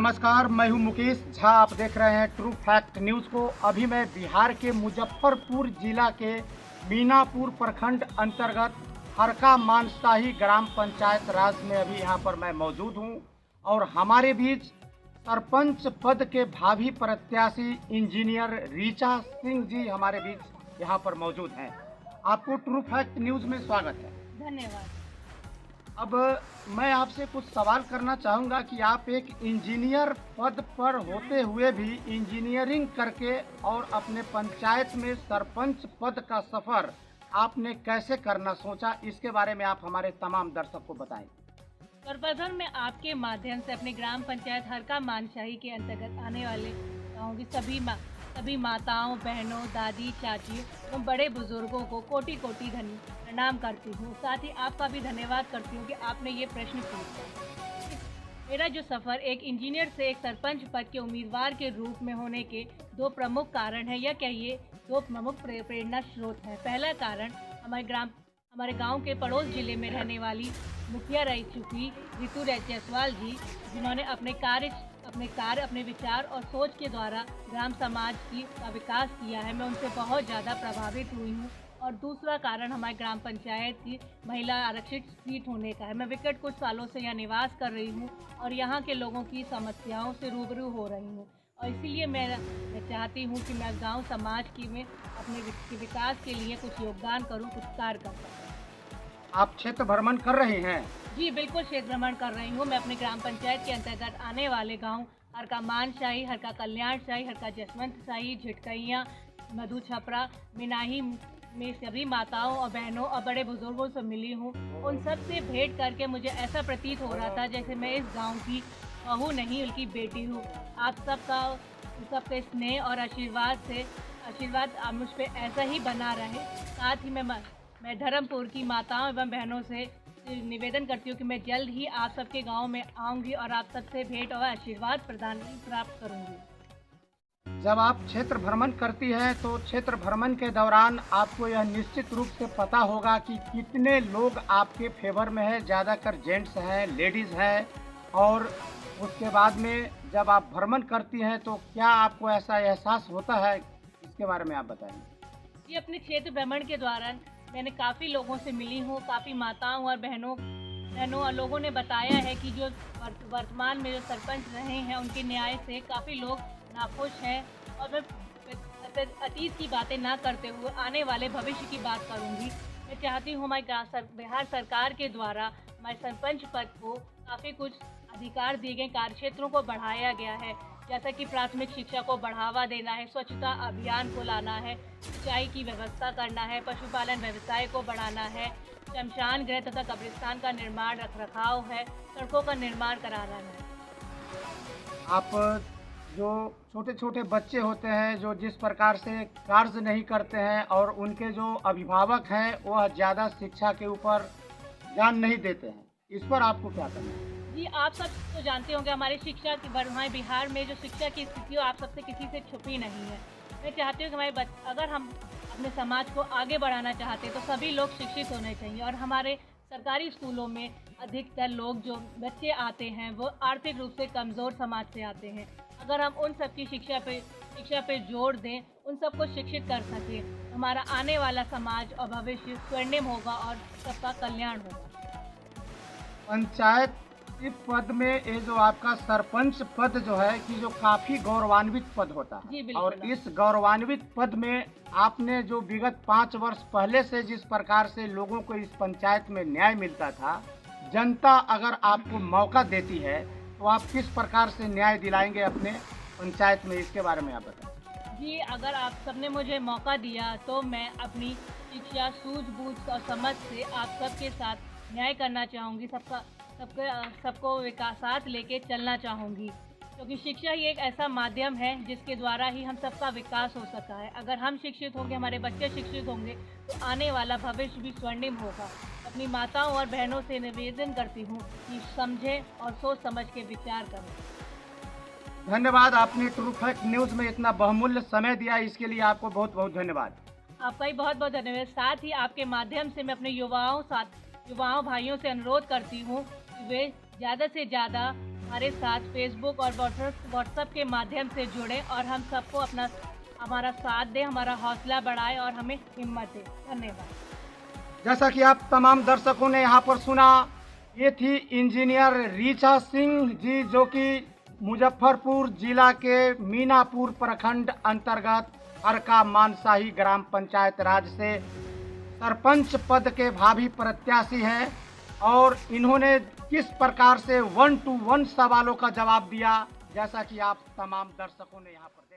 नमस्कार, मैं हूं मुकेश झा। आप देख रहे हैं ट्रू फैक्ट न्यूज़ को। अभी मैं बिहार के मुजफ्फरपुर जिला के मीनापुर प्रखंड अंतर्गत हरका मानसाही ग्राम पंचायत राज में अभी यहां पर मैं मौजूद हूं और हमारे बीच सरपंच पद के भावी प्रत्याशी इंजीनियर रीचा सिंह जी हमारे बीच यहां पर मौजूद हैं। आपको ट्रू फैक्ट न्यूज़ में स्वागत है। धन्यवाद। अब मैं आपसे कुछ सवाल करना चाहूँगा कि आप एक इंजीनियर पद पर होते हुए भी इंजीनियरिंग करके और अपने पंचायत में सरपंच पद का सफ़र आपने कैसे करना सोचा, इसके बारे में आप हमारे तमाम दर्शक को बताएं। सर्वप्रथम मैं आपके माध्यम से अपने ग्राम पंचायत हरका मानशाही के अंतर्गत आने वाले गाँव की सभी माताओं, बहनों, दादी, चाची एवं बड़े बुजुर्गों को कोटि कोटि प्रणाम करती हूँ। साथ ही आपका भी धन्यवाद करती हूँ कि आपने ये प्रश्न पूछा। मेरा जो सफ़र एक इंजीनियर से एक सरपंच पद के उम्मीदवार के रूप में होने के दो प्रमुख कारण हैं, या कहिए दो प्रमुख प्रेरणा स्रोत हैं। पहला कारण हमारे गांव के पड़ोस जिले में रहने वाली मुखिया रह चुकी ऋतु जायसवाल जी, जिन्होंने अपने विचार और सोच के द्वारा ग्राम समाज का विकास किया है। मैं उनसे बहुत ज़्यादा प्रभावित हुई हूँ। और दूसरा कारण हमारे ग्राम पंचायत की महिला आरक्षित सीट होने का है। मैं विगत कुछ सालों से यहाँ निवास कर रही हूँ और यहाँ के लोगों की समस्याओं से रूबरू हो रही हूँ, और इसीलिए मैं चाहती हूँ कि मैं गांव समाज में अपने विकास के लिए कुछ योगदान करूँ, कुछ कार्य कर सकूँ। आप क्षेत्र भ्रमण कर रहे हैं? जी बिल्कुल, क्षेत्र भ्रमण कर रही हूँ। मैं अपने ग्राम पंचायत के अंतर्गत आने वाले गाँव हरका मानशाही, हरका कल्याणशाही, हरका जसवंत शाही, झिटकैया, मधु छपरा, मिनाही में सभी माताओं और बहनों और बड़े बुजुर्गों से मिली हूँ। उन सब से भेंट करके मुझे ऐसा प्रतीत हो रहा था जैसे मैं इस गांव की बहू नहीं बल्कि बेटी हूँ। आप सबके स्नेह और आशीर्वाद मुझ पे ऐसा ही बना रहे। साथ ही मैं धर्मपुर की माताओं एवं बहनों से निवेदन करती हूँ कि मैं जल्द ही आप सबके गांव में आऊँगी और आप सबसे भेंट और आशीर्वाद प्राप्त करूँगी। जब आप क्षेत्र भ्रमण करती हैं तो क्षेत्र भ्रमण के दौरान आपको यह निश्चित रूप से पता होगा कि कितने लोग आपके फेवर में है। ज़्यादातर जेंट्स हैं, लेडीज़ हैं, और उसके बाद में जब आप भ्रमण करती हैं तो क्या आपको ऐसा एहसास होता है, इसके बारे में आप बताएंगे। जी, अपने क्षेत्र भ्रमण के दौरान मैंने काफ़ी लोगों से मिली हूँ। काफ़ी माताओं और बहनों और लोगों ने बताया है कि जो वर्तमान में जो सरपंच रहे हैं उनके न्याय से काफ़ी लोग नाखुश हैं। और मैं अतीत की बातें ना करते हुए आने वाले भविष्य की बात करूंगी। मैं चाहती हूँ हमारी बिहार सरकार के द्वारा हमारे सरपंच पद को काफ़ी कुछ अधिकार दिए गए, कार्यक्षेत्रों को बढ़ाया गया है, जैसा कि प्राथमिक शिक्षा को बढ़ावा देना है, स्वच्छता अभियान को लाना है, सिंचाई की व्यवस्था करना है, पशुपालन व्यवसाय को बढ़ाना है, शमशान गृह तथा कब्रिस्तान का निर्माण रखरखाव है, सड़कों का निर्माण कराना है। आप जो छोटे छोटे बच्चे होते हैं जो जिस प्रकार से कार्य नहीं करते हैं और उनके जो अभिभावक हैं वह ज़्यादा शिक्षा के ऊपर ध्यान नहीं देते हैं, इस पर आपको क्या करना है? जी, आप सब तो जानते होंगे हमारे हमारे बिहार में जो शिक्षा की स्थिति हो आप सबसे किसी से छुपी नहीं है। मैं चाहती हूँ कि अगर हम अपने समाज को आगे बढ़ाना चाहते हैं तो सभी लोग शिक्षित होने चाहिए। और हमारे सरकारी स्कूलों में अधिकतर लोग जो बच्चे आते हैं वो आर्थिक रूप से कमज़ोर समाज से आते हैं। अगर हम उन सब की शिक्षा पे जोर दें, उन सबको शिक्षित कर सकें, हमारा आने वाला समाज और भविष्य स्वर्णिम होगा और सबका कल्याण होगा। पंचायत पद में ये जो आपका सरपंच पद जो है कि जो काफ़ी गौरवान्वित पद होता है। जी, और इस गौरवान्वित पद में आपने जो विगत 5 वर्ष पहले से जिस प्रकार से लोगों को इस पंचायत में न्याय मिलता था, जनता अगर आपको मौका देती है तो आप किस प्रकार से न्याय दिलाएंगे अपने पंचायत में, इसके बारे में आप बताएं। जी, अगर आप सबने मुझे मौका दिया तो मैं अपनी शिक्षा, सूझबूझ और समझ से आप सबके साथ न्याय करना चाहूँगी, सबको विकास साथ लेके चलना चाहूँगी, क्योंकि शिक्षा ही एक ऐसा माध्यम है जिसके द्वारा ही हम सबका विकास हो सका है। अगर हम शिक्षित होंगे, हमारे बच्चे शिक्षित होंगे तो आने वाला भविष्य भी स्वर्णिम होगा। अपनी माताओं और बहनों से निवेदन करती हूँ कि समझें और सोच समझ के विचार करें। धन्यवाद, आपने ट्रू फैक्ट न्यूज़ में इतना बहुमूल्य समय दिया, इसके लिए आपको बहुत बहुत धन्यवाद। आपका ही बहुत बहुत धन्यवाद। साथ ही आपके माध्यम से मैं अपने युवाओं भाइयों से अनुरोध करती हूँ कि वे ज़्यादा से ज़्यादा हमारे साथ फेसबुक और व्हाट्सएप के माध्यम से जुड़ें और हम सबको हमारा साथ दें, हमारा हौसला बढ़ाएं और हमें हिम्मत दें। धन्यवाद। जैसा कि आप तमाम दर्शकों ने यहाँ पर सुना, ये थी इंजीनियर ऋचा सिंह जी, जो कि मुजफ्फरपुर जिला के मीनापुर प्रखंड अंतर्गत हरका मानशाही ग्राम पंचायत राज से सरपंच पद के भावी प्रत्याशी हैं। और इन्होंने किस प्रकार से 1 to 1 सवालों का जवाब दिया, जैसा कि आप तमाम दर्शकों ने यहाँ पर